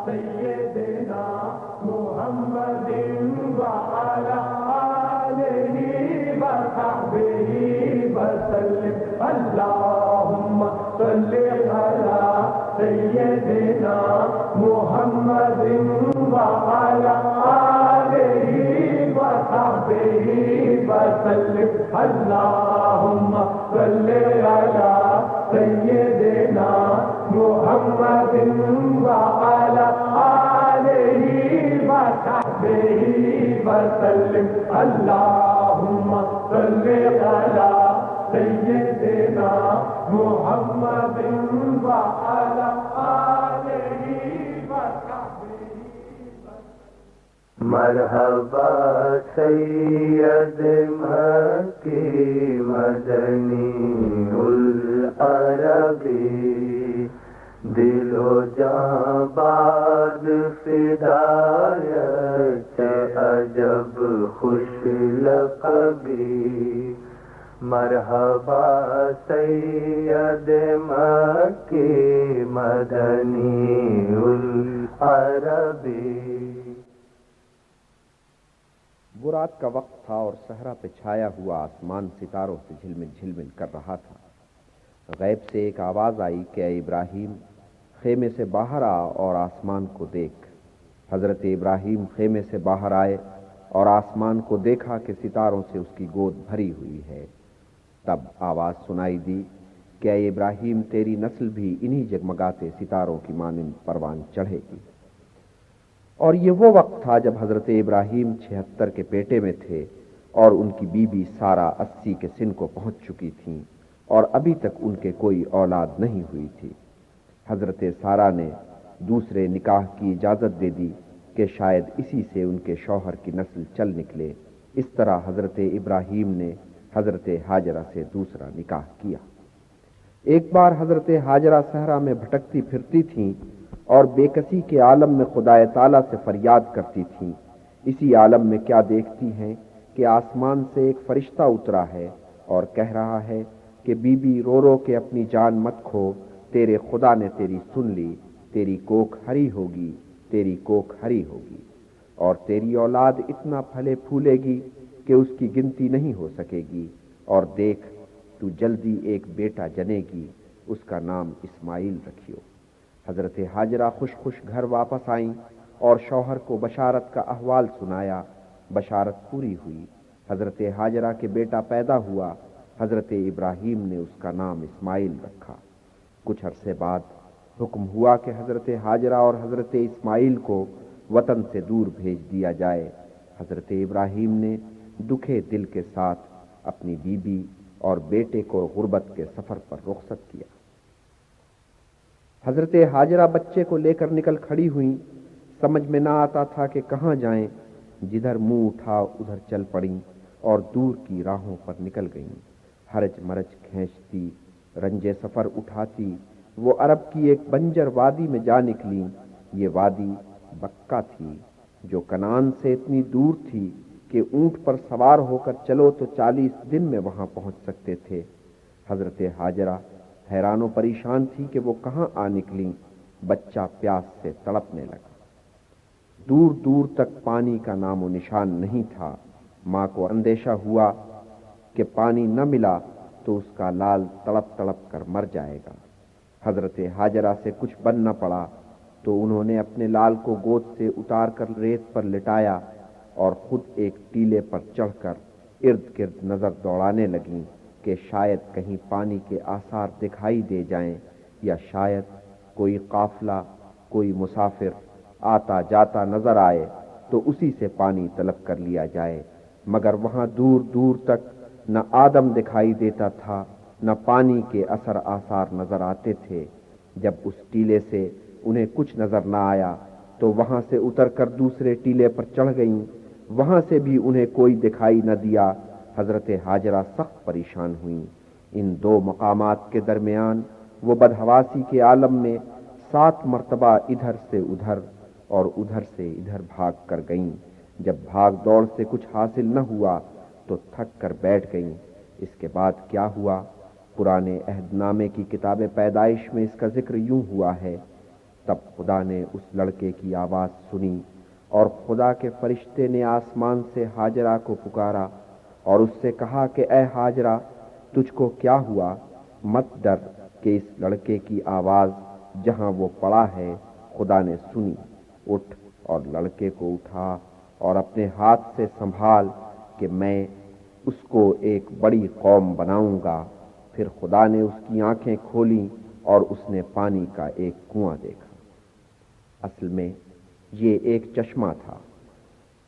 سیدنا محمد وعلى آلہ وصحبہ وسلم اللہم صلی علی سیدنا محمد وعلى آلہ وصحبہ وسلم اللہم صلی علی سیدنا محمد وعلى آلہ وصحبہ وسلم اللہم صلی علی سیدنا محمد وعلى آلہ وصحبہ مرحبا سید مکی مدنی العربی دل و جاں باد فدایت عجب خوش لقبی مرحبا سید مکی مدنی العربی۔ وہ رات کا وقت تھا اور صحرا پہ چھایا ہوا آسمان ستاروں سے جھلمل جھلمل کر رہا تھا۔ غیب سے ایک آواز آئی کہ اے ابراہیم خیمے سے باہر آ اور آسمان کو دیکھ۔ حضرت ابراہیم خیمے سے باہر آئے اور آسمان کو دیکھا کہ ستاروں سے اس کی گود بھری ہوئی ہے۔ تب آواز سنائی دی کہ اے ابراہیم تیری نسل بھی انہی جگمگاتے ستاروں کی مانند پروان چڑھے گی۔ اور یہ وہ وقت تھا جب حضرت ابراہیم 76 کے پیٹے میں تھے اور ان کی بیوی سارہ 80 کے سن کو پہنچ چکی تھیں اور ابھی تک ان کے کوئی اولاد نہیں ہوئی تھی۔ حضرت سارہ نے دوسرے نکاح کی اجازت دے دی کہ شاید اسی سے ان کے شوہر کی نسل چل نکلے۔ اس طرح حضرت ابراہیم نے حضرت ہاجرہ سے دوسرا نکاح کیا۔ ایک بار حضرت ہاجرہ صحرا میں بھٹکتی پھرتی تھیں اور بے کسی کے عالم میں خدا تعالیٰ سے فریاد کرتی تھیں۔ اسی عالم میں کیا دیکھتی ہیں کہ آسمان سے ایک فرشتہ اترا ہے اور کہہ رہا ہے کہ بی بی رو رو کے اپنی جان مت کھو، تیرے خدا نے تیری سن لی، تیری کوکھ ہری ہوگی، تیری کوکھ ہری ہوگی، اور تیری اولاد اتنا پھلے پھولے گی کہ اس کی گنتی نہیں ہو سکے گی، اور دیکھ تو جلدی ایک بیٹا جنے گی، اس کا نام اسماعیل رکھیو۔ حضرت ہاجرہ خوش خوش گھر واپس آئیں اور شوہر کو بشارت کا احوال سنایا۔ بشارت پوری ہوئی، حضرت ہاجرہ کے بیٹا پیدا ہوا۔ حضرت ابراہیم نے اس کا نام اسماعیل رکھا۔ کچھ عرصے بعد حکم ہوا کہ حضرت ہاجرہ اور حضرت اسماعیل کو وطن سے دور بھیج دیا جائے۔ حضرت ابراہیم نے دکھے دل کے ساتھ اپنی بیوی اور بیٹے کو غربت کے سفر پر رخصت کیا۔ حضرت ہاجرہ بچے کو لے کر نکل کھڑی ہوئیں۔ سمجھ میں نہ آتا تھا کہ کہاں جائیں، جدھر منہ اٹھا ادھر چل پڑیں اور دور کی راہوں پر نکل گئیں۔ ہرج مرج کھینچتی، رنج سفر اٹھاتی وہ عرب کی ایک بنجر وادی میں جا نکلیں۔ یہ وادی بکہ تھی جو کنعان سے اتنی دور تھی کہ اونٹ پر سوار ہو کر چلو تو 40 دن میں وہاں پہنچ سکتے تھے۔ حضرت ہاجرہ حیران و پریشان تھی کہ وہ کہاں آ نکلیں۔ بچہ پیاس سے تڑپنے لگا۔ دور دور تک پانی کا نام و نشان نہیں تھا۔ ماں کو اندیشہ ہوا کہ پانی نہ ملا تو اس کا لال تڑپ تڑپ کر مر جائے گا۔ حضرت ہاجرہ سے کچھ بن نہ پڑا تو انہوں نے اپنے لال کو گود سے اتار کر ریت پر لٹایا اور خود ایک ٹیلے پر چڑھ کر ارد گرد نظر دوڑانے لگیں کہ شاید کہیں پانی کے آثار دکھائی دے جائیں یا شاید کوئی قافلہ، کوئی مسافر آتا جاتا نظر آئے تو اسی سے پانی طلب کر لیا جائے، مگر وہاں دور دور تک نہ آدم دکھائی دیتا تھا، نہ پانی کے اثر آثار نظر آتے تھے۔ جب اس ٹیلے سے انہیں کچھ نظر نہ آیا تو وہاں سے اتر کر دوسرے ٹیلے پر چڑھ گئیں، وہاں سے بھی انہیں کوئی دکھائی نہ دیا۔ حضرت ہاجرہ سخت پریشان ہوئیں۔ ان دو مقامات کے درمیان وہ بدحواسی کے عالم میں 7 مرتبہ ادھر سے ادھر اور ادھر سے ادھر بھاگ کر گئیں۔ جب بھاگ دوڑ سے کچھ حاصل نہ ہوا تو تھک کر بیٹھ گئیں۔ اس کے بعد کیا ہوا؟ پرانے عہد نامے کی کتاب پیدائش میں اس کا ذکر یوں ہوا ہے: تب خدا نے اس لڑکے کی آواز سنی اور خدا کے فرشتے نے آسمان سے ہاجرہ کو پکارا اور اس سے کہا کہ اے ہاجرہ، تجھ کو کیا ہوا؟ مت ڈر کہ اس لڑکے کی آواز جہاں وہ پڑا ہے خدا نے سنی۔ اٹھ اور لڑکے کو اٹھا اور اپنے ہاتھ سے سنبھال کہ میں اس کو ایک بڑی قوم بناؤں گا۔ پھر خدا نے اس کی آنکھیں کھولیں اور اس نے پانی کا ایک کنواں دیکھا۔ اصل میں یہ ایک چشمہ تھا۔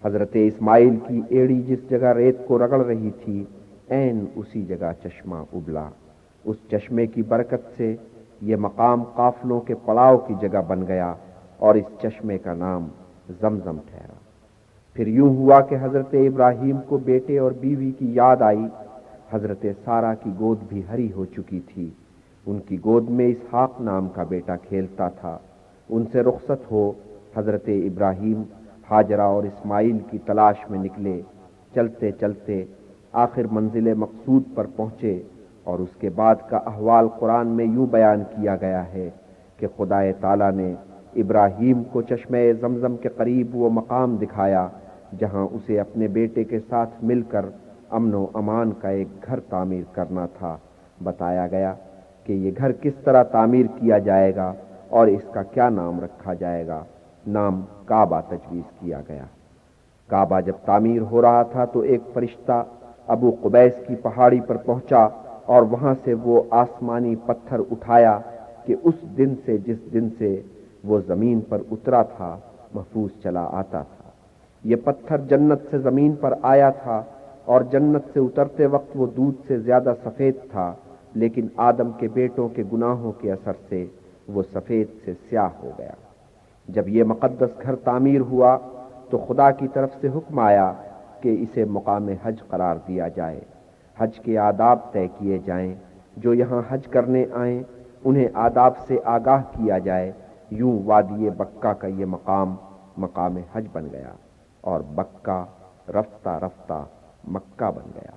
حضرت اسماعیل کی ایڑی جس جگہ ریت کو رگڑ رہی تھی، عین اسی جگہ چشمہ ابلا۔ اس چشمے کی برکت سے یہ مقام قافلوں کے پڑاؤ کی جگہ بن گیا اور اس چشمے کا نام زمزم ٹھہرا۔ پھر یوں ہوا کہ حضرت ابراہیم کو بیٹے اور بیوی کی یاد آئی۔ حضرت سارہ کی گود بھی ہری ہو چکی تھی۔ ان کی گود میں اسحاق نام کا بیٹا کھیلتا تھا۔ ان سے رخصت ہو حضرت ابراہیم ہاجرہ اور اسماعیل کی تلاش میں نکلے۔ چلتے چلتے آخر منزل مقصود پر پہنچے اور اس کے بعد کا احوال قرآن میں یوں بیان کیا گیا ہے کہ خدا تعالیٰ نے ابراہیم کو چشمہ زمزم کے قریب وہ مقام دکھایا جہاں اسے اپنے بیٹے کے ساتھ مل کر امن و امان کا ایک گھر تعمیر کرنا تھا۔ بتایا گیا کہ یہ گھر کس طرح تعمیر کیا جائے گا اور اس کا کیا نام رکھا جائے گا۔ نام کعبہ تجویز کیا گیا۔ کعبہ جب تعمیر ہو رہا تھا تو ایک فرشتہ ابو قبیس کی پہاڑی پر پہنچا اور وہاں سے وہ آسمانی پتھر اٹھایا کہ اس دن سے جس دن سے وہ زمین پر اترا تھا محفوظ چلا آتا تھا۔ یہ پتھر جنت سے زمین پر آیا تھا اور جنت سے اترتے وقت وہ دودھ سے زیادہ سفید تھا، لیکن آدم کے بیٹوں کے گناہوں کے اثر سے وہ سفید سے سیاہ ہو گیا۔ جب یہ مقدس گھر تعمیر ہوا تو خدا کی طرف سے حکم آیا کہ اسے مقام حج قرار دیا جائے۔ حج کے آداب طے کیے جائیں، جو یہاں حج کرنے آئیں انہیں آداب سے آگاہ کیا جائے۔ یوں وادی بکہ کا یہ مقام حج بن گیا اور بکہ رفتہ رفتہ مکہ بن گیا۔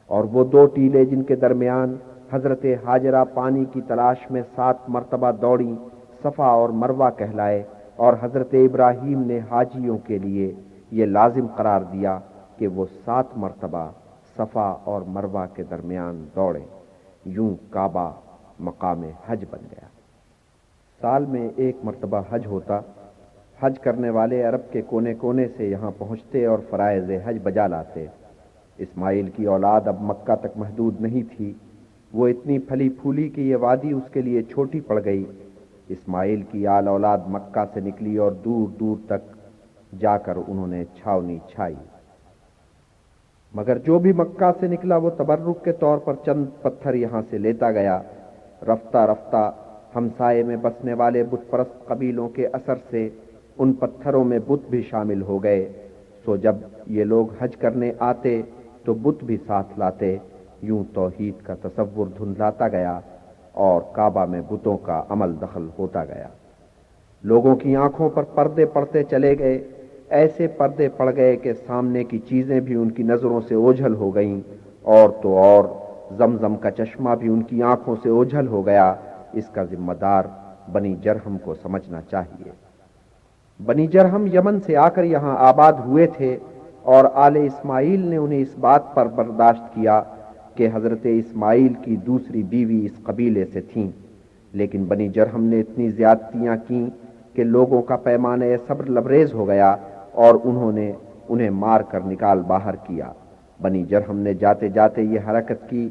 اور وہ دو ٹیلے جن کے درمیان حضرت ہاجرہ پانی کی تلاش میں 7 مرتبہ دوڑیں، صفا اور مروہ کہلائے، اور حضرت ابراہیم نے حاجیوں کے لیے یہ لازم قرار دیا کہ وہ 7 مرتبہ صفا اور مروہ کے درمیان دوڑیں۔ یوں کعبہ مقام حج بن گیا۔ سال میں 1 مرتبہ حج ہوتا۔ حج کرنے والے عرب کے کونے کونے سے یہاں پہنچتے اور فرائض حج بجا لاتے۔ اسماعیل کی اولاد اب مکہ تک محدود نہیں تھی۔ وہ اتنی پھلی پھولی کہ یہ وادی اس کے لیے چھوٹی پڑ گئی۔ اسماعیل کی آل اولاد مکہ سے نکلی اور دور دور تک جا کر انہوں نے چھاونی چھائی، مگر جو بھی مکہ سے نکلا وہ تبرک کے طور پر چند پتھر یہاں سے لیتا گیا۔ رفتہ رفتہ ہمسائے میں بسنے والے بت پرست قبیلوں کے اثر سے ان پتھروں میں بت بھی شامل ہو گئے، سو جب یہ لوگ حج کرنے آتے تو بت بھی ساتھ لاتے۔ یوں توحید کا تصور دھندلاتا گیا اور کعبہ میں بتوں کا عمل دخل ہوتا گیا۔ لوگوں کی آنکھوں پر پردے پڑتے چلے گئے، ایسے پردے پڑ گئے کہ سامنے کی چیزیں بھی ان کی نظروں سے اوجھل ہو گئیں، اور تو اور زمزم کا چشمہ بھی ان کی آنکھوں سے اوجھل ہو گیا۔ اس کا ذمہ دار بنی جرہم کو سمجھنا چاہیے۔ بنی جرہم یمن سے آ کر یہاں آباد ہوئے تھے اور آل اسماعیل نے انہیں اس بات پر برداشت کیا کہ حضرت اسماعیل کی دوسری بیوی اس قبیلے سے تھیں، لیکن بنی جرہم نے اتنی زیادتیاں کیں کہ لوگوں کا پیمانہ صبر لبریز ہو گیا اور انہوں نے انہیں مار کر نکال باہر کیا۔ بنی جرہم نے جاتے جاتے یہ حرکت کی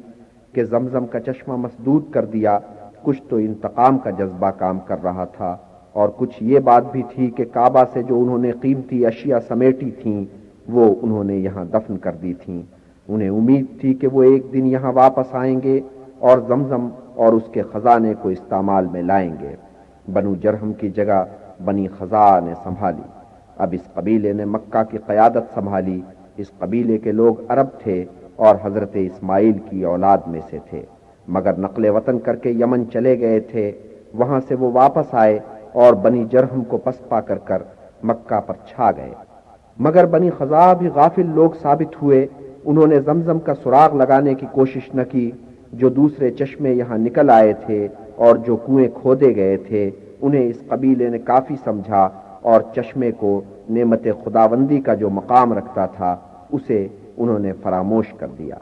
کہ زمزم کا چشمہ مسدود کر دیا۔ کچھ تو انتقام کا جذبہ کام کر رہا تھا اور کچھ یہ بات بھی تھی کہ کعبہ سے جو انہوں نے قیمتی اشیاء سمیٹی تھیں وہ انہوں نے یہاں دفن کر دی تھیں۔ انہیں امید تھی کہ وہ ایک دن یہاں واپس آئیں گے اور زمزم اور اس کے خزانے کو استعمال میں لائیں گے۔ بنو جرہم کی جگہ بنی خزاعہ نے سنبھالی۔ اب اس قبیلے نے مکہ کی قیادت سنبھالی۔ اس قبیلے کے لوگ عرب تھے اور حضرت اسماعیل کی اولاد میں سے تھے، مگر نقل وطن کر کے یمن چلے گئے تھے۔ وہاں سے وہ واپس آئے اور بنی جرہم کو پسپا کر مکہ پر چھا گئے، مگر بنی خزاعہ بھی غافل لوگ ثابت ہوئے۔ انہوں نے زمزم کا سراغ لگانے کی کوشش نہ کی۔ جو دوسرے چشمے یہاں نکل آئے تھے اور جو کنویں کھودے گئے تھے انہیں اس قبیلے نے کافی سمجھا اور چشمے کو نعمت خداوندی کا جو مقام رکھتا تھا اسے انہوں نے فراموش کر دیا۔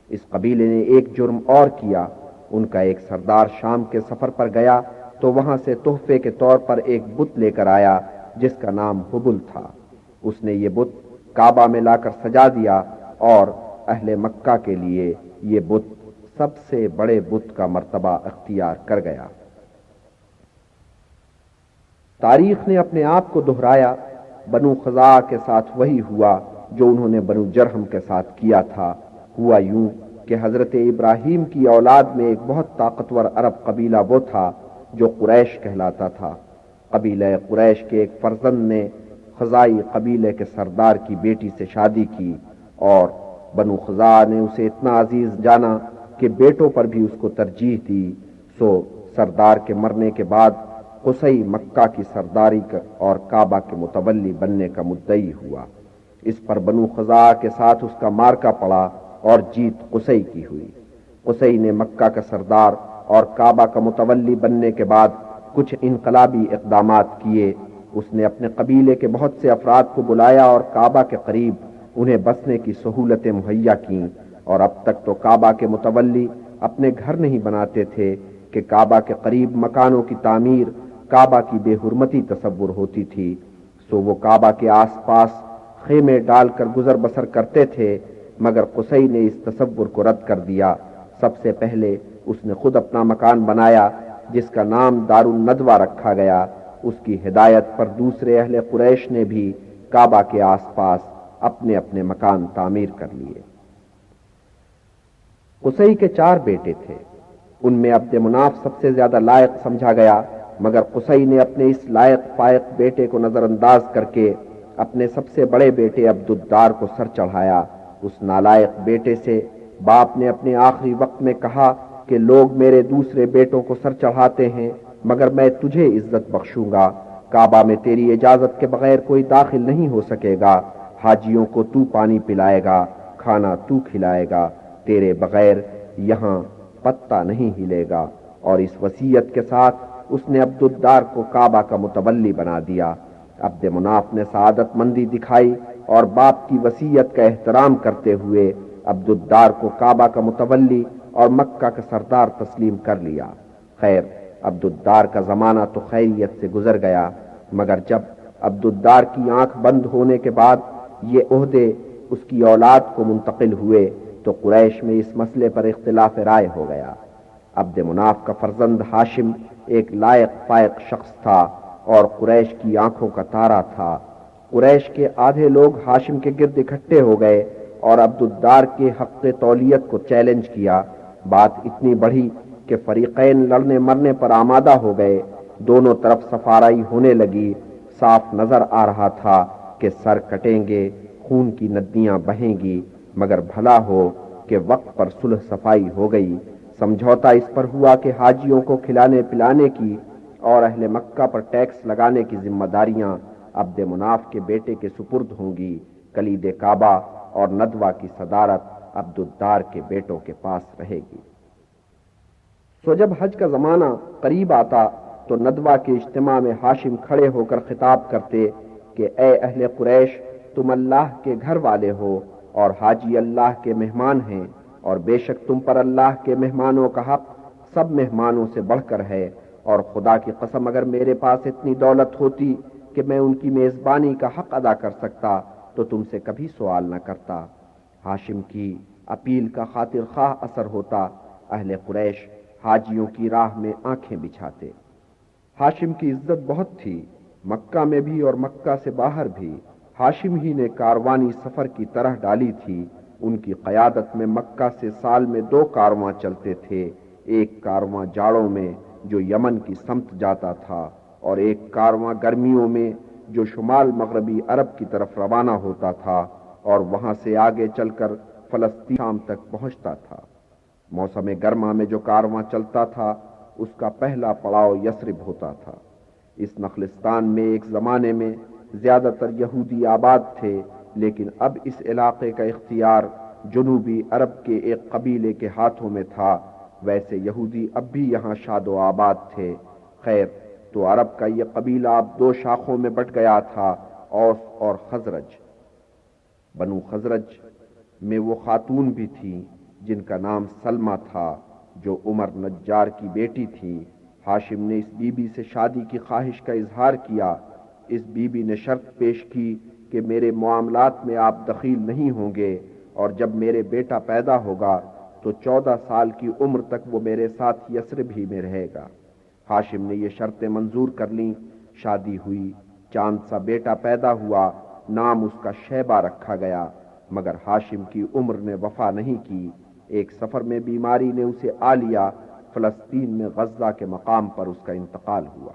اس قبیلے نے ایک جرم اور کیا، ان کا ایک سردار شام کے سفر پر گیا تو وہاں سے تحفے کے طور پر ایک بت لے کر آیا جس کا نام حبل تھا۔ اس نے یہ بت کعبہ میں لا کر سجا دیا اور اہل مکہ کے لیے یہ بت سب سے بڑے بت کا مرتبہ اختیار کر گیا۔ تاریخ نے اپنے آپ کو دہرایا، بنو خزاعہ کے ساتھ وہی ہوا جو انہوں نے بنو جرہم کے ساتھ کیا تھا۔ ہوا یوں کہ حضرت ابراہیم کی اولاد میں ایک بہت طاقتور عرب قبیلہ وہ تھا جو قریش کہلاتا تھا۔ قبیلہ قریش کے ایک فرزند نے خزاعی قبیلے کے سردار کی بیٹی سے شادی کی اور بنو خزاعہ نے اسے اتنا عزیز جانا کہ بیٹوں پر بھی اس کو ترجیح دی، سو سردار کے مرنے کے بعد قصی مکہ کی سرداری اور کعبہ کے متولی بننے کا مدعی ہوا۔ اس پر بنو خزاعہ کے ساتھ اس کا مارکا پڑا اور جیت قصی کی ہوئی۔ قصی نے مکہ کا سردار اور کعبہ کا متولی بننے کے بعد کچھ انقلابی اقدامات کیے۔ اس نے اپنے قبیلے کے بہت سے افراد کو بلایا اور کعبہ کے قریب انہیں بسنے کی سہولتیں مہیا کیں، اور اب تک تو کعبہ کے متولی اپنے گھر نہیں بناتے تھے کہ کعبہ کے قریب مکانوں کی تعمیر کعبہ کی بے حرمتی تصور ہوتی تھی، سو وہ کعبہ کے آس پاس خیمے ڈال کر گزر بسر کرتے تھے، مگر قصی نے اس تصور کو رد کر دیا۔ سب سے پہلے اس نے خود اپنا مکان بنایا جس کا نام دار الندوہ رکھا گیا۔ اس کی ہدایت پر دوسرے اہل قریش نے بھی کعبہ کے آس پاس اپنے اپنے مکان تعمیر کر لیے۔ قصی کے 4 بیٹے تھے، ان میں عبد مناف سب سے زیادہ لائق سمجھا گیا، مگر قصی نے اپنے اس لائق فائق بیٹے کو نظر انداز کر کے اپنے سب سے بڑے بیٹے عبد الدار کو سر چڑھایا۔ اس نالائق بیٹے سے باپ نے اپنے آخری وقت میں کہا کہ لوگ میرے دوسرے بیٹوں کو سر چڑھاتے ہیں مگر میں تجھے عزت بخشوں گا، کعبہ میں تیری اجازت کے بغیر کوئی داخل نہیں ہو سکے گا، حاجیوں کو تو پانی پلائے گا، کھانا تو کھلائے گا، تیرے بغیر یہاں پتہ نہیں ہلے گا۔ اور اس وصیت کے ساتھ اس نے عبد الدار کو کعبہ کا متولی بنا دیا۔ عبد مناف نے سعادت مندی دکھائی اور باپ کی وصیت کا احترام کرتے ہوئے عبد الدار کو کعبہ کا متولی اور مکہ کا سردار تسلیم کر لیا۔ خیر، عبد الدار کا زمانہ تو خیریت سے گزر گیا، مگر جب عبد الدار کی آنکھ بند ہونے کے بعد یہ عہدے اس کی اولاد کو منتقل ہوئے تو قریش میں اس مسئلے پر اختلاف رائے ہو گیا۔ عبد مناف کا فرزند ہاشم ایک لائق فائق شخص تھا اور قریش کی آنکھوں کا تارا تھا۔ قریش کے آدھے لوگ ہاشم کے گرد اکٹھے ہو گئے اور عبد الدار کے حق تولیت کو چیلنج کیا۔ بات اتنی بڑھی کہ فریقین لڑنے مرنے پر آمادہ ہو گئے، دونوں طرف سفارائی ہونے لگی۔ صاف نظر آ رہا تھا کہ سر کٹیں گے، خون کی ندیاں بہیں گی، مگر بھلا ہو کہ وقت پر صلح صفائی ہو گئی۔ سمجھوتا اس پر ہوا کہ حاجیوں کو کھلانے پلانے کی اور اہل مکہ پر ٹیکس لگانے کی ذمہ داریاں عبد مناف کے بیٹے کے سپرد ہوں گی، کلید کعبہ اور ندوہ کی صدارت عبد الدار کے بیٹوں کے پاس رہے گی۔ سو جب حج کا زمانہ قریب آتا تو ندوہ کے اجتماع میں ہاشم کھڑے ہو کر خطاب کرتے کہ اے اہل قریش، تم اللہ کے گھر والے ہو اور حاجی اللہ کے مہمان ہیں، اور بے شک تم پر اللہ کے مہمانوں کا حق سب مہمانوں سے بڑھ کر ہے، اور خدا کی قسم اگر میرے پاس اتنی دولت ہوتی کہ میں ان کی میزبانی کا حق ادا کر سکتا تو تم سے کبھی سوال نہ کرتا۔ ہاشم کی اپیل کا خاطر خواہ اثر ہوتا، اہل قریش حاجیوں کی راہ میں آنکھیں بچھاتے۔ ہاشم کی عزت بہت تھی، مکہ میں بھی اور مکہ سے باہر بھی۔ ہاشم ہی نے کاروانی سفر کی طرح ڈالی تھی۔ ان کی قیادت میں مکہ سے سال میں 2 کارواں چلتے تھے، ایک کارواں جاڑوں میں جو یمن کی سمت جاتا تھا اور ایک کارواں گرمیوں میں جو شمال مغربی عرب کی طرف روانہ ہوتا تھا اور وہاں سے آگے چل کر فلسطین شام تک پہنچتا تھا۔ موسم گرما میں جو کارواں چلتا تھا اس کا پہلا پڑاؤ یثرب ہوتا تھا۔ اس نخلستان میں ایک زمانے میں زیادہ تر یہودی آباد تھے، لیکن اب اس علاقے کا اختیار جنوبی عرب کے ایک قبیلے کے ہاتھوں میں تھا۔ ویسے یہودی اب بھی یہاں شاد و آباد تھے۔ خیر، تو عرب کا یہ قبیلہ اب دو شاخوں میں بٹ گیا تھا، اوس اور خزرج۔ بنو خزرج میں وہ خاتون بھی تھی جن کا نام سلمہ تھا، جو عمر نجار کی بیٹی تھی۔ ہاشم نے اس بی بی سے شادی کی خواہش کا اظہار کیا۔ اس بی بی نے شرط پیش کی کہ میرے معاملات میں آپ دخیل نہیں ہوں گے، اور جب میرے بیٹا پیدا ہوگا تو 14 سال کی عمر تک وہ میرے ساتھ یثرب ہی میں رہے گا۔ ہاشم نے یہ شرطیں منظور کر لیں۔ شادی ہوئی، چاند سا بیٹا پیدا ہوا، نام اس کا شیبہ رکھا گیا، مگر ہاشم کی عمر نے وفا نہیں کی۔ ایک سفر میں بیماری نے اسے آ لیا، فلسطین میں غزہ کے مقام پر اس کا انتقال ہوا۔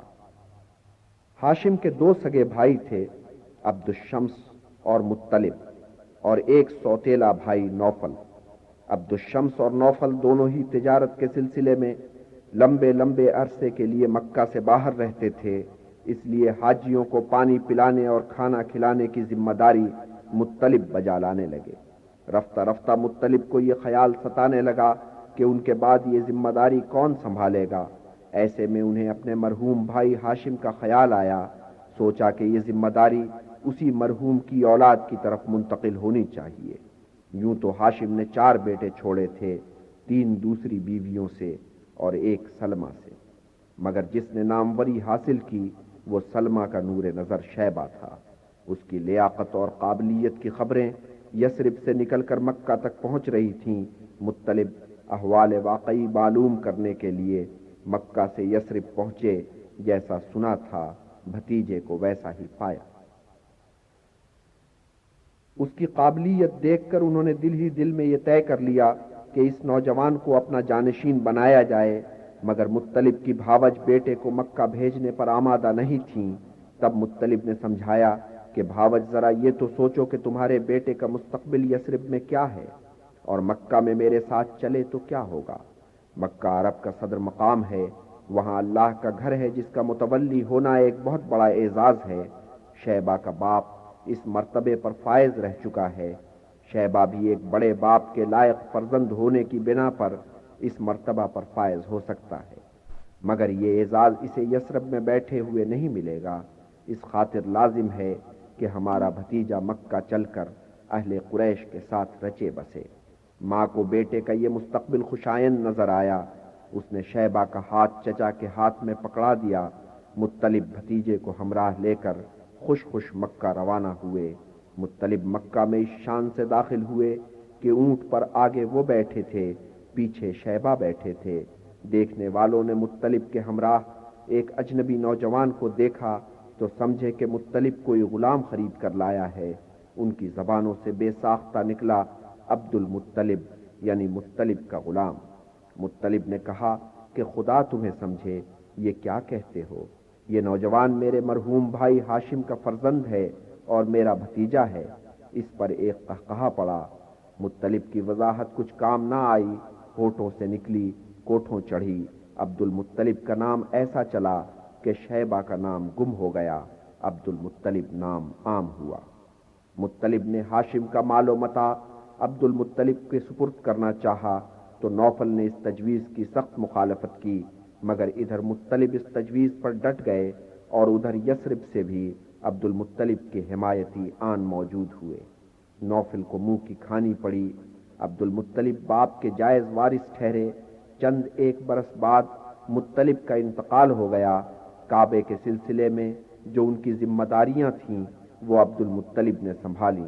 ہاشم کے 2 سگے بھائی تھے، عبد الشمس اور مطلب، اور ایک سوتیلا بھائی نوفل۔ عبد الشمس اور نوفل دونوں ہی تجارت کے سلسلے میں لمبے لمبے عرصے کے لیے مکہ سے باہر رہتے تھے، اس لیے حاجیوں کو پانی پلانے اور کھانا کھلانے کی ذمہ داری مطلب بجا لانے لگے۔ رفتہ رفتہ مطلب کو یہ خیال ستانے لگا کہ ان کے بعد یہ ذمہ داری کون سنبھالے گا۔ ایسے میں انہیں اپنے مرحوم بھائی ہاشم کا خیال آیا۔ سوچا کہ یہ ذمہ داری اسی مرحوم کی اولاد کی طرف منتقل ہونی چاہیے۔ یوں تو ہاشم نے 4 بیٹے چھوڑے تھے، 3 دوسری بیویوں سے اور ایک سلمہ سے، مگر جس نے ناموری حاصل کی وہ سلمہ کا نور نظر شیبہ تھا۔ اس کی لیاقت اور قابلیت کی خبریں یثرب سے نکل کر مکہ تک پہنچ رہی تھیں۔ مطلب احوال واقعی معلوم کرنے کے لیے مکہ سے یثرب پہنچے، جیسا سنا تھا بھتیجے کو ویسا ہی پایا۔ اس کی قابلیت دیکھ کر انہوں نے دل ہی دل میں یہ طے کر لیا کہ اس نوجوان کو اپنا جانشین بنایا جائے، مگر مطلب کی بھاوج بیٹے کو مکہ بھیجنے پر آمادہ نہیں تھیں۔ تب مطلب نے سمجھایا کہ بھاوج ذرا یہ تو سوچو کہ تمہارے بیٹے کا مستقبل یثرب میں کیا ہے، اور مکہ میں میرے ساتھ چلے تو کیا ہوگا۔ مکہ عرب کا صدر مقام ہے، وہاں اللہ کا گھر ہے جس کا متولی ہونا ایک بہت بڑا اعزاز ہے۔ شیبہ کا باپ اس مرتبے پر فائز رہ چکا ہے۔ شیبہ بھی ایک بڑے باپ کے لائق فرزند ہونے کی بنا پر اس مرتبہ پر فائز ہو سکتا ہے، مگر یہ اعزاز اسے یثرب میں بیٹھے ہوئے نہیں ملے گا۔ اس خاطر لازم ہے کہ ہمارا بھتیجا مکہ چل کر اہل قریش کے ساتھ رچے بسے۔ ماں کو بیٹے کا یہ مستقبل خوشائند نظر آیا۔ اس نے شیبہ کا ہاتھ چچا کے ہاتھ میں پکڑا دیا۔ مطلب بھتیجے کو ہمراہ لے کر خوش خوش مکہ روانہ ہوئے۔ مطلب مکہ میں اس شان سے داخل ہوئے کہ اونٹ پر آگے وہ بیٹھے تھے، پیچھے شیبہ بیٹھے تھے۔ دیکھنے والوں نے مطلب کے ہمراہ ایک اجنبی نوجوان کو دیکھا تو سمجھے کہ مطلب کوئی غلام خرید کر لایا ہے۔ ان کی زبانوں سے بے ساختہ نکلا عبد المطلب، یعنی مطلب کا غلام۔ مطلب نے کہا کہ خدا تمہیں سمجھے، یہ کیا کہتے ہو؟ یہ نوجوان میرے مرحوم بھائی ہاشم کا فرزند ہے اور میرا بھتیجا ہے۔ اس پر ایک قہقہا پڑا۔ مطلب کی وضاحت کچھ کام نہ آئی، ہونٹوں سے نکلی، کوٹھوں چڑھی۔ عبد المطلب کا نام ایسا چلا کہ شیبہ کا نام گم ہو گیا، عبد المطلب نام عام ہوا۔ مطلب نے ہاشم کا مال و متاع عبد المطلب کے سپرد کرنا چاہا تو نوفل نے اس تجویز کی سخت مخالفت کی، مگر ادھر مطلب اس تجویز پر ڈٹ گئے اور ادھر یثرب سے بھی عبد المطلب کے حمایتی آن موجود ہوئے۔ نوفل کو منہ کی کھانی پڑی۔ عبد المطلب باپ کے جائز وارث ٹھہرے۔ چند ایک برس بعد مطلب کا انتقال ہو گیا۔ کعبے کے سلسلے میں جو ان کی ذمہ داریاں تھیں وہ عبد المطلب نے سنبھالی،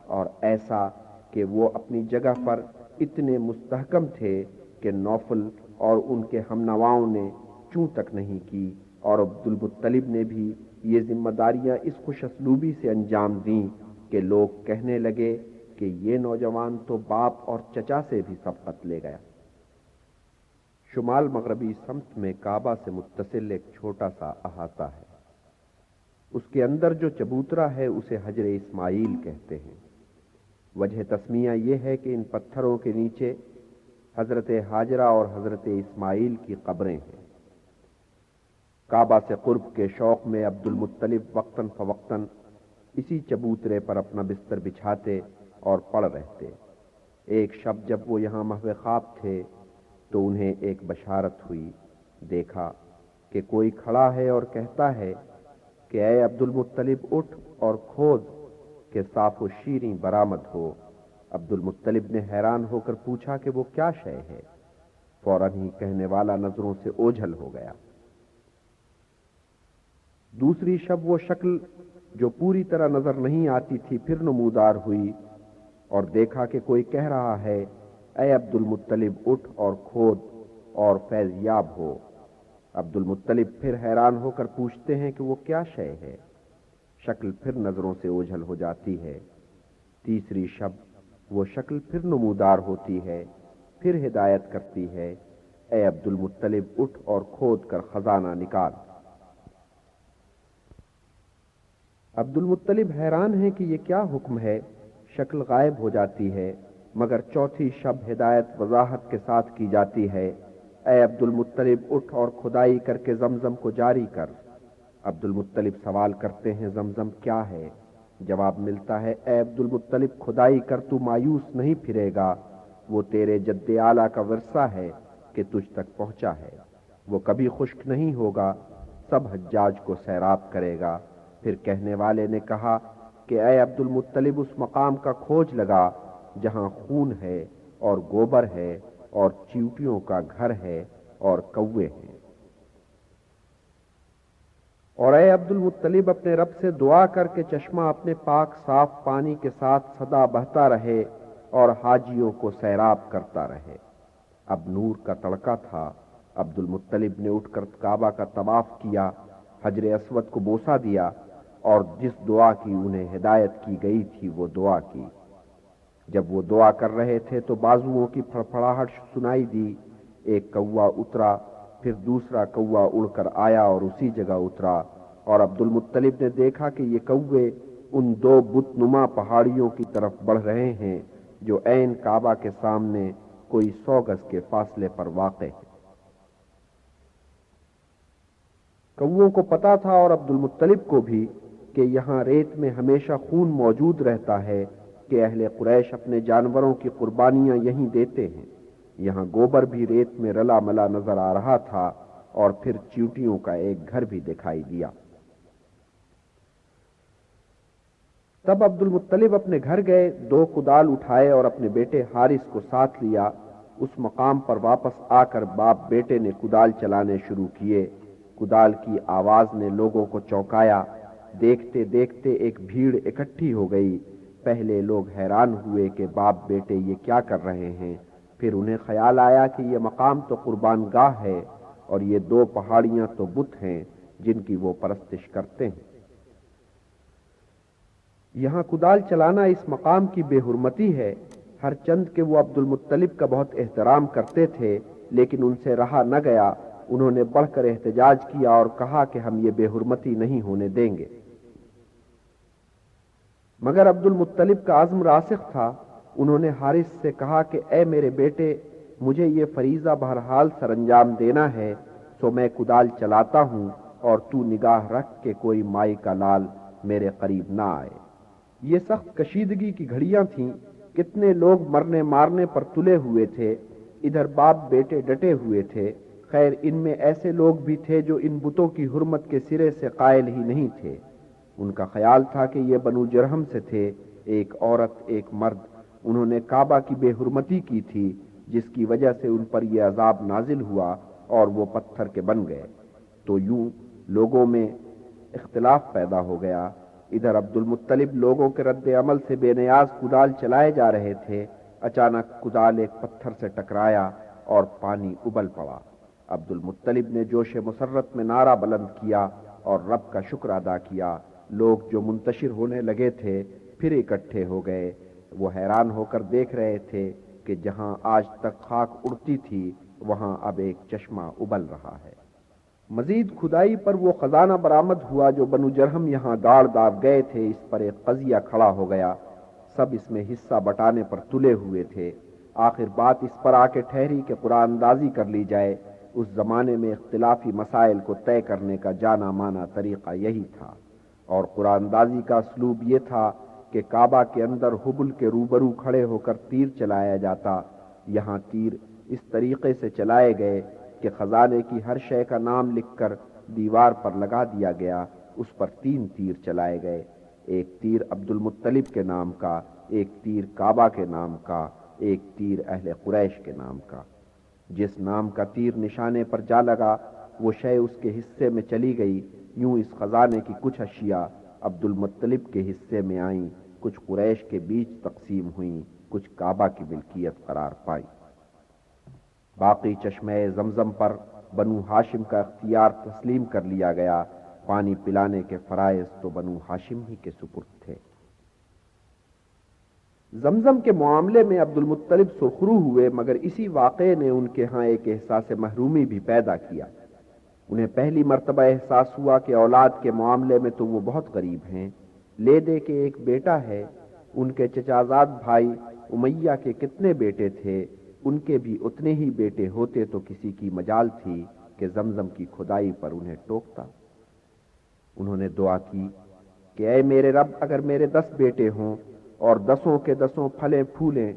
اور ایسا کہ وہ اپنی جگہ پر اتنے مستحکم تھے کہ نوفل اور ان کے ہم نواؤں نے چوں تک نہیں کی، اور عبد المطلب نے بھی یہ ذمہ داریاں اس خوش اسلوبی سے انجام دیں کہ لوگ کہنے لگے کہ یہ نوجوان تو باپ اور چچا سے بھی سبقت لے گیا۔ شمال مغربی سمت میں کعبہ سے متصل ایک چھوٹا سا احاطہ ہے۔ اس کے اندر جو چبوترا ہے اسے حجر اسماعیل کہتے ہیں۔ وجہ تسمیہ یہ ہے کہ ان پتھروں کے نیچے حضرت ہاجرہ اور حضرت اسماعیل کی قبریں ہیں۔ کعبہ سے قرب کے شوق میں عبد المطلب وقتاً فوقتاً اسی چبوترے پر اپنا بستر بچھاتے اور پڑ رہتے۔ ایک شب جب وہ یہاں محو خواب تھے تو انہیں ایک بشارت ہوئی۔ دیکھا کہ کوئی کھڑا ہے اور کہتا ہے کہ اے عبد المطلب اٹھ اور کھود کہ صاف و شیریں برآمد ہو۔ عبد المطلب نے حیران ہو کر پوچھا کہ وہ کیا شے ہے؟ فوراً ہی کہنے والا نظروں سے اوجھل ہو گیا۔ دوسری شب وہ شکل جو پوری طرح نظر نہیں آتی تھی پھر نمودار ہوئی، اور دیکھا کہ کوئی کہہ رہا ہے اے عبد المطلب اٹھ اور کھود اور فیض یاب ہو۔ عبد المطلب پھر حیران ہو کر پوچھتے ہیں کہ وہ کیا شے ہے؟ شکل پھر نظروں سے اوجھل ہو جاتی ہے۔ تیسری شب وہ شکل پھر نمودار ہوتی ہے، پھر ہدایت کرتی ہے اے عبد المطلب اٹھ اور کھود کر خزانہ نکال۔ عبد المطلب حیران ہے کہ یہ کیا حکم ہے، شکل غائب ہو جاتی ہے، مگر چوتھی شب ہدایت وضاحت کے ساتھ کی جاتی ہے اے عبد المطلب اٹھ اور کھدائی کر کے زمزم کو جاری کر۔ عبد المطلب سوال کرتے ہیں زمزم کیا ہے؟ جواب ملتا ہے اے عبد المطلب کھدائی کر تو مایوس نہیں پھرے گا، وہ تیرے جد اعلیٰ کا ورثہ ہے کہ تجھ تک پہنچا ہے، وہ کبھی خشک نہیں ہوگا، سب حجاج کو سیراب کرے گا۔ پھر کہنے والے نے کہا کہ اے عبد المطلب اس مقام کا کھوج لگا جہاں خون ہے اور گوبر ہے اور چیوٹیوں کا گھر ہے اور کوے ہیں۔ اور اے عبد المطلب اپنے رب سے دعا کر کے چشمہ اپنے پاک صاف پانی کے ساتھ سدا بہتا رہے اور حاجیوں کو سیراب کرتا رہے۔ اب نور کا تڑکا تھا۔ عبد المطلب نے اٹھ کر کعبہ کا طواف کیا، حجر اسود کو بوسہ دیا اور جس دعا کی انہیں ہدایت کی گئی تھی وہ دعا کی۔ جب وہ دعا کر رہے تھے تو بازوؤں کی پھڑپھڑاہٹ سنائی دی، ایک کوا اترا، پھر دوسرا کوا اڑ کر آیا اور اسی جگہ اترا، اور عبد المطلب نے دیکھا کہ یہ کوے ان دو بت نما پہاڑیوں کی طرف بڑھ رہے ہیں جو عین کعبہ کے سامنے کوئی 100 گز کے فاصلے پر واقع ہے۔ کووں کو پتا تھا اور عبد المطلب کو بھی کہ یہاں ریت میں ہمیشہ خون موجود رہتا ہے کہ اہل قریش اپنے جانوروں کی قربانیاں یہیں دیتے ہیں۔ یہاں گوبر بھی ریت میں رلا ملا نظر آ رہا تھا اور پھر چیوٹیوں کا ایک گھر بھی دکھائی دیا۔ تب عبد المطلب اپنے گھر گئے، 2 کدال اٹھائے اور اپنے بیٹے حارث کو ساتھ لیا۔ اس مقام پر واپس آ کر باپ بیٹے نے کدال چلانے شروع کیے۔ کدال کی آواز نے لوگوں کو چونکایا۔ دیکھتے دیکھتے ایک بھیڑ اکٹھی ہو گئی۔ پہلے لوگ حیران ہوئے کہ باپ بیٹے یہ کیا کر رہے ہیں، پھر انہیں خیال آیا کہ یہ مقام تو قربان گاہ ہے اور یہ 2 پہاڑیاں تو بت ہیں جن کی وہ پرستش کرتے ہیں۔ یہاں کدال چلانا اس مقام کی بے حرمتی ہے، ہر چند کہ وہ عبد المطلب کا بہت احترام کرتے تھے، لیکن ان سے رہا نہ گیا۔ انہوں نے بڑھ کر احتجاج کیا اور کہا کہ ہم یہ بے حرمتی نہیں ہونے دیں گے۔ مگر عبد المطلب کا عزم راسخ تھا۔ انہوں نے حارث سے کہا کہ اے میرے بیٹے، مجھے یہ فریضہ بہرحال سر انجام دینا ہے، سو میں کدال چلاتا ہوں اور تو نگاہ رکھ کہ کوئی مائی کا لال میرے قریب نہ آئے۔ یہ سخت کشیدگی کی گھڑیاں تھیں، کتنے لوگ مرنے مارنے پر تلے ہوئے تھے، ادھر باپ بیٹے ڈٹے ہوئے تھے۔ خیر ان میں ایسے لوگ بھی تھے جو ان بتوں کی حرمت کے سرے سے قائل ہی نہیں تھے۔ ان کا خیال تھا کہ یہ بنو جرہم سے تھے، ایک عورت ایک مرد۔ انہوں نے کعبہ کی بے حرمتی کی تھی جس کی وجہ سے ان پر یہ عذاب نازل ہوا اور وہ پتھر کے بن گئے۔ تو یوں لوگوں میں اختلاف پیدا ہو گیا۔ ادھر عبد المطلب لوگوں کے رد عمل سے بے نیاز کدال چلائے جا رہے تھے۔ اچانک کدال ایک پتھر سے ٹکرایا اور پانی ابل پڑا۔ عبد المطلب نے جوش مسرت میں نعرہ بلند کیا اور رب کا شکر ادا کیا۔ لوگ جو منتشر ہونے لگے تھے پھر اکٹھے ہو گئے۔ وہ حیران ہو کر دیکھ رہے تھے کہ جہاں آج تک خاک اڑتی تھی وہاں اب ایک چشمہ ابل رہا ہے۔ مزید کھدائی پر وہ خزانہ برآمد ہوا جو بنو جرہم یہاں گاڑ داغ گئے تھے۔ اس پر ایک قضیہ کھڑا ہو گیا، سب اس میں حصہ بٹانے پر تلے ہوئے تھے۔ آخر بات اس پر آ کے ٹھہری کہ قرآن اندازی کر لی جائے۔ اس زمانے میں اختلافی مسائل کو طے کرنے کا جانا مانا طریقہ یہی تھا، اور قرآن اندازی کا اسلوب یہ تھا کہ کعبہ کے اندر حبل کے روبرو کھڑے ہو کر تیر چلایا جاتا۔ یہاں تیر اس طریقے سے چلائے گئے کے خزانے کی ہر شے کا نام لکھ کر دیوار پر لگا دیا گیا۔ اس پر 3 تیر چلائے گئے، ایک تیر عبد المطلب کے نام کا، ایک تیر کعبہ کے نام کا، ایک تیر اہل قریش کے نام کا۔ جس نام کا تیر نشانے پر جا لگا وہ شے اس کے حصے میں چلی گئی۔ یوں اس خزانے کی کچھ اشیاء عبد المطلب کے حصے میں آئیں، کچھ قریش کے بیچ تقسیم ہوئیں، کچھ کعبہ کی ملکیت قرار پائی۔ باقی چشمہ زمزم پر بنو ہاشم کا اختیار تسلیم کر لیا گیا۔ پانی پلانے کے فرائض تو بنو ہاشم ہی کے سپرد تھے۔ زمزم کے معاملے میں عبد المطلب سرخرو ہوئے، مگر اسی واقعے نے ان کے ہاں ایک احساس محرومی بھی پیدا کیا۔ انہیں پہلی مرتبہ احساس ہوا کہ اولاد کے معاملے میں تو وہ بہت غریب ہیں۔ لے دے کے ایک بیٹا ہے، ان کے چچازاد بھائی امیہ کے کتنے بیٹے تھے، ان کے بھی اتنے ہی بیٹے ہوتے تو کسی کی مجال تھی کہ زمزم کی کھدائی پر انہیں ٹوکتا۔ انہوں نے دعا کی کہ اے میرے رب، اگر میرے 10 بیٹے ہوں اور 10 کے 10 پھلیں پھولیں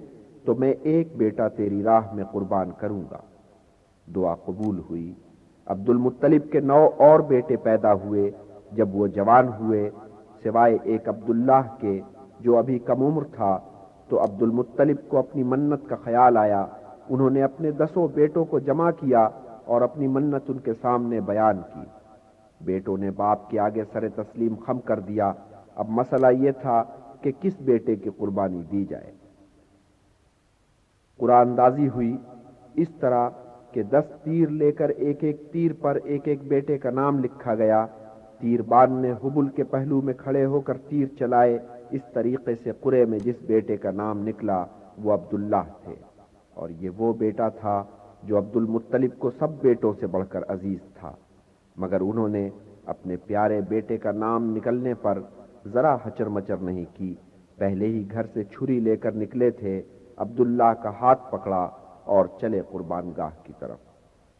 تو میں ایک بیٹا تیری راہ میں قربان کروں گا۔ دعا قبول ہوئی۔ عبد المطلب کے 9 اور بیٹے پیدا ہوئے۔ جب وہ جوان ہوئے، سوائے ایک عبداللہ کے جو ابھی کم عمر تھا، تو عبد المطلب کو اپنی منت کا خیال آیا۔ انہوں نے اپنے 10 بیٹوں کو جمع کیا اور اپنی منت ان کے سامنے بیان کی۔ بیٹوں نے باپ کے آگے سر تسلیم خم کر دیا۔ اب مسئلہ یہ تھا کہ کس بیٹے کی قربانی دی جائے۔ قرآن اندازی ہوئی اس طرح کہ 10 تیر لے کر ایک ایک تیر پر ایک ایک بیٹے کا نام لکھا گیا۔ تیر بان نے حبل کے پہلو میں کھڑے ہو کر تیر چلائے۔ اس طریقے سے قرے میں جس بیٹے کا نام نکلا وہ عبداللہ تھے، اور یہ وہ بیٹا تھا جو عبد المطلب کو سب بیٹوں سے بڑھ کر عزیز تھا۔ مگر انہوں نے اپنے پیارے بیٹے کا نام نکلنے پر ذرا ہچر مچر نہیں کی۔ پہلے ہی گھر سے چھری لے کر نکلے تھے۔ عبداللہ کا ہاتھ پکڑا اور چلے قربان گاہ کی طرف۔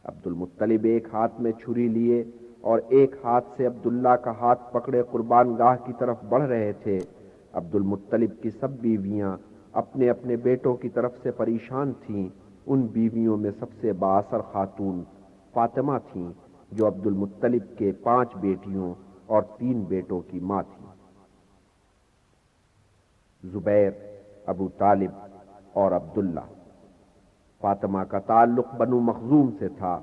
عبد المطلب ایک ہاتھ میں چھری لیے اور ایک ہاتھ سے عبداللہ کا ہاتھ پکڑے قربان گاہ کی طرف بڑھ رہے تھے۔ عبد المطلب کی سب بیویاں اپنے اپنے بیٹوں کی طرف سے پریشان تھیں۔ ان بیویوں میں سب سے بااثر خاتون فاطمہ تھیں، جو عبد المطلب کے 5 بیٹیوں اور 3 بیٹوں کی ماں تھی۔ زبیر، ابو طالب اور عبداللہ۔ فاطمہ کا تعلق بنو مخزوم سے تھا۔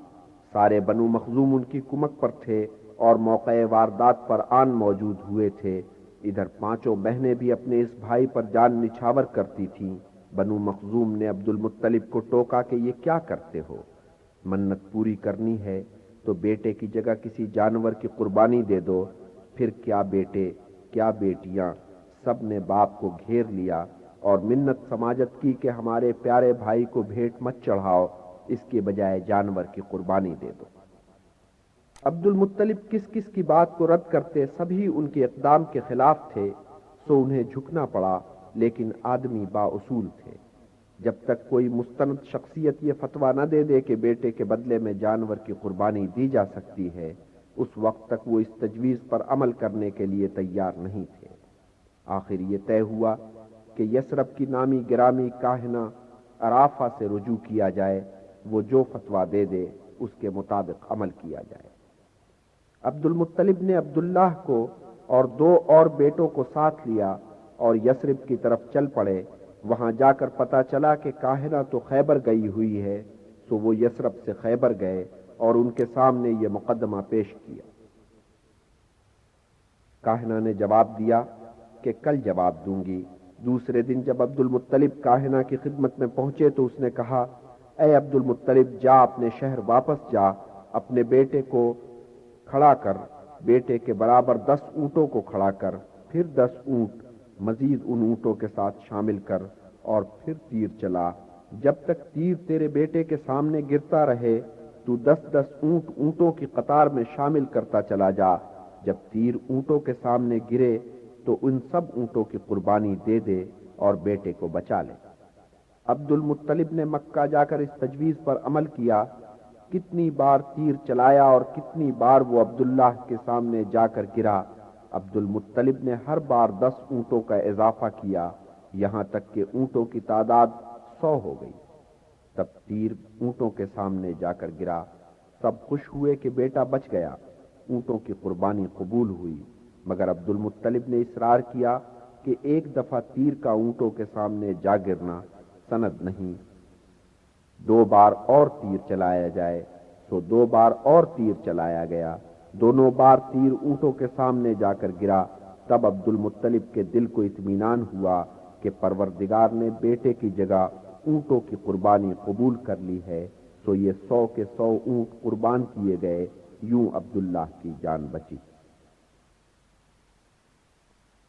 سارے بنو مخزوم ان کی کمک پر تھے اور موقع واردات پر آن موجود ہوئے تھے۔ ادھر 5 بہنیں بھی اپنے اس بھائی پر جان نچھاور کرتی تھیں۔ بنو مخزوم نے عبد المطلب کو ٹوکا کہ یہ کیا کرتے ہو؟ منت پوری کرنی ہے تو بیٹے کی جگہ کسی جانور کی قربانی دے دو۔ پھر کیا بیٹے کیا بیٹیاں، سب نے باپ کو گھیر لیا اور منت سماجت کی کہ ہمارے پیارے بھائی کو بھیٹ مت چڑھاؤ، اس کے بجائے جانور کی قربانی دے دو۔ عبد المطلب کس کس کی بات کو رد کرتے، سبھی ان کے اقدام کے خلاف تھے، سو انہیں جھکنا پڑا، لیکن آدمی با اصول تھے۔ جب تک کوئی مستند شخصیت یہ فتویٰ نہ دے دے کہ بیٹے کے بدلے میں جانور کی قربانی دی جا سکتی ہے، اس وقت تک وہ اس تجویز پر عمل کرنے کے لیے تیار نہیں تھے۔ آخر یہ طے ہوا کہ یثرب کی نامی گرامی کاہنہ عرافہ سے رجوع کیا جائے، وہ جو فتویٰ دے دے اس کے مطابق عمل کیا جائے۔ عبد المطلب نے عبداللہ کو اور 2 اور بیٹوں کو ساتھ لیا اور یثرب کی طرف چل پڑے۔ وہاں جا کر پتہ چلا کہ کاہنہ تو خیبر گئی ہوئی ہے، سو وہ یثرب سے خیبر گئے اور ان کے سامنے یہ مقدمہ پیش کیا۔ کاہنہ نے جواب دیا کہ کل جواب دوں گی۔ دوسرے دن جب عبد المطلب کاہنہ کی خدمت میں پہنچے تو اس نے کہا، اے عبد المطلب، جا اپنے شہر واپس جا، اپنے بیٹے کو کھڑا کر، بیٹے کے برابر 10 اونٹوں کو کھڑا کر، پھر 10 اونٹ مزید ان اونٹوں کے ساتھ شامل کر، اور پھر تیر چلا۔ جب تک تیر تیرے بیٹے کے سامنے گرتا رہے تو 10 اونٹ اونٹوں کی قطار میں شامل کرتا چلا جا۔ جب تیر اونٹوں کے سامنے گرے تو ان سب اونٹوں کی قربانی دے دے اور بیٹے کو بچا لے۔ عبد المطلب نے مکہ جا کر اس تجویز پر عمل کیا۔ کتنی بار تیر چلایا اور کتنی بار وہ عبداللہ کے سامنے جا کر گرا، عبد المطلب نے ہر بار 10 اونٹوں کا اضافہ کیا، یہاں تک کہ اونٹوں کی تعداد 100 ہو گئی۔ تب تیر اونٹوں کے سامنے جا کر گرا۔ سب خوش ہوئے کہ بیٹا بچ گیا، اونٹوں کی قربانی قبول ہوئی، مگر عبد المطلب نے اصرار کیا کہ ایک دفعہ تیر کا اونٹوں کے سامنے جا گرنا سند نہیں، 2 بار اور تیر چلایا جائے۔ سو 2 بار اور تیر چلایا گیا، دونوں بار تیر اونٹوں کے سامنے جا کر گرا۔ تب عبد المطلب کے دل کو اطمینان ہوا کہ پروردگار نے بیٹے کی جگہ اونٹوں کی قربانی قبول کر لی ہے، سو یہ 100 کے 100 اونٹ قربان کیے گئے، یوں عبداللہ کی جان بچی۔